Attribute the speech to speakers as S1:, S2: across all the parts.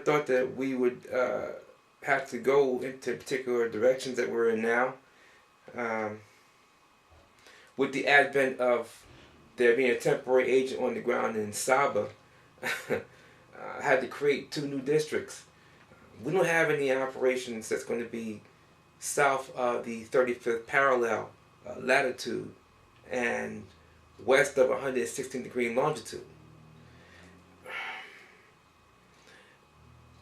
S1: thought that we would have to go into particular directions that we're in now. With the advent of there being a temporary agent on the ground in Saaba, had to create 2 new districts. We don't have any operations that's going to be south of the 35th parallel latitude and west of 116 degree longitude.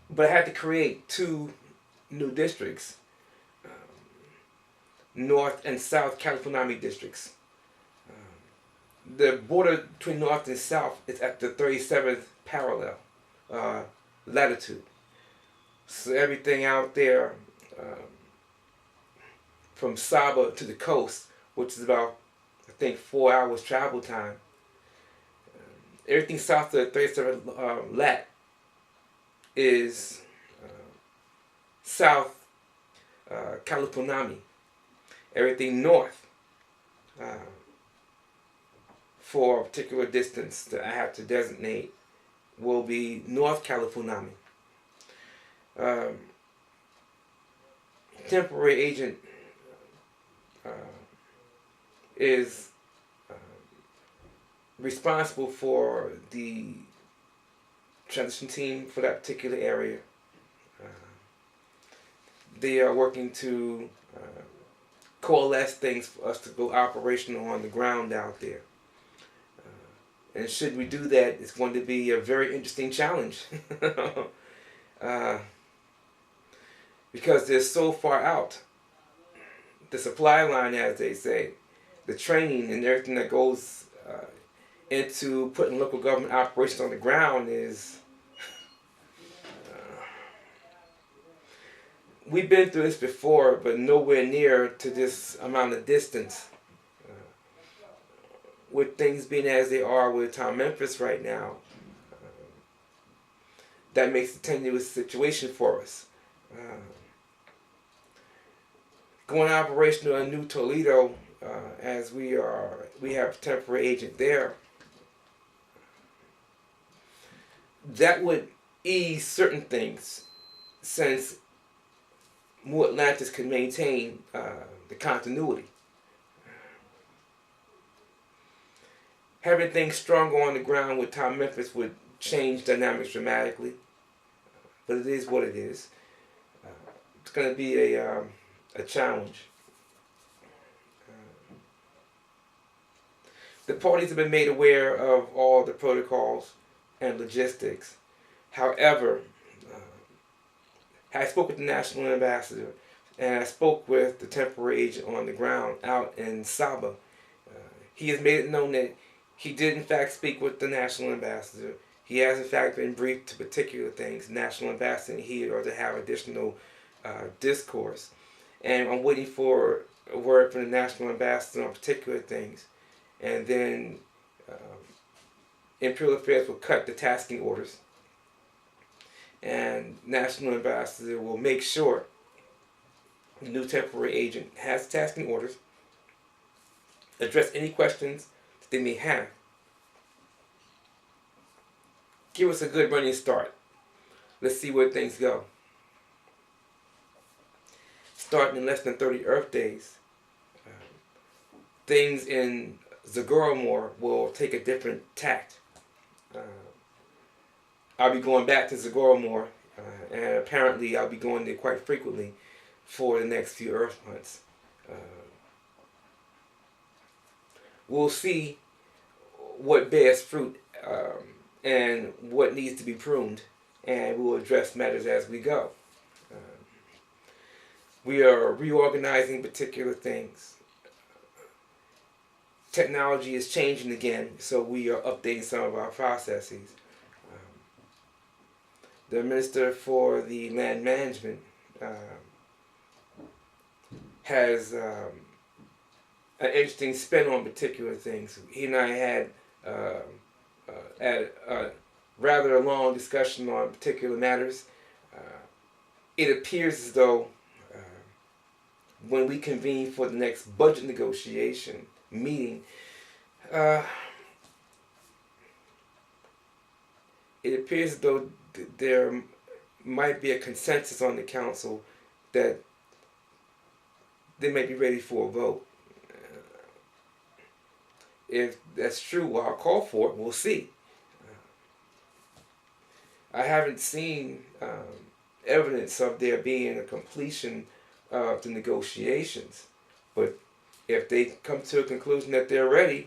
S1: But I had to create 2 new districts, North and South Caliphunami districts. The border between North and South is at the 37th parallel latitude. So everything out there from Saaba to the coast, which is about, I think, 4 hours travel time. Everything south of the 37th lat is South Caliphunami. Everything north for a particular distance that I have to designate will be North Caliphunami. Temporary agent is responsible for the transition team for that particular area. They are working to coalesce things for us to go operational on the ground out there. And should we do that, it's going to be a very interesting challenge. Because they're so far out. The supply line, as they say, the training and everything that goes into putting local government operations on the ground is... we've been through this before, but nowhere near to this amount of distance. With things being as they are with Ta-Memphis right now, that makes a tenuous situation for us. Going operational in New Toledo, as we have a temporary agent there, that would ease certain things, since New Atlantis can maintain the continuity. Having things stronger on the ground with Ta-Memphis would change dynamics dramatically, but it is what it is. It's going to be a challenge. The parties have been made aware of all the protocols and logistics. However, I spoke with the national ambassador, and I spoke with the temporary agent on the ground out in Saaba. He has made it known that he did in fact speak with the national ambassador. He has in fact been briefed to particular things. National ambassador and he are to have additional discourse. And I'm waiting for a word from the national ambassador on particular things. And then Imperial Affairs will cut the tasking orders. And national ambassador will make sure the new temporary agent has tasking orders, address any questions that they may have, give us a good running start. Let's see where things go. Starting in less than 30 Earth days, things in Zagoromore will take a different tact. I'll be going back to Zagoromore, and apparently I'll be going there quite frequently for the next few Earth months. We'll see what bears fruit and what needs to be pruned, and we'll address matters as we go. We are reorganizing particular things. Technology is changing again, so we are updating some of our processes. The Minister for the Land Management has an interesting spin on particular things. He and I had a rather long discussion on particular matters. It appears as though when we convene for the next budget negotiation meeting, it appears as though there might be a consensus on the council that they may be ready for a vote. If that's true, well, I'll call for it. We'll see. I haven't seen evidence of there being a completion of the negotiations, but if they come to a conclusion that they're ready,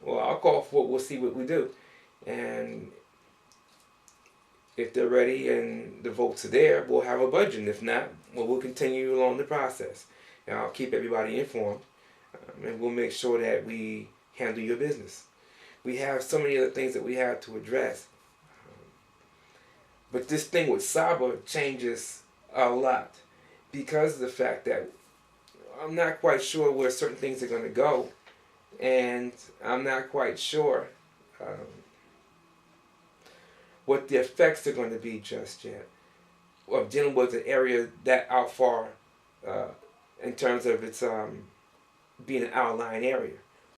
S1: well, I'll call for it. We'll see what we do. And if they're ready and the votes are there, we'll have a budget. And if not, well, we'll continue along the process. And I'll keep everybody informed. And we'll make sure that we handle your business. We have so many other things that we have to address. But this thing with Saaba changes a lot because of the fact that I'm not quite sure where certain things are going to go. And I'm not quite sure what the effects are going to be just yet of dealing with an area that out far in terms of its being an outlying area.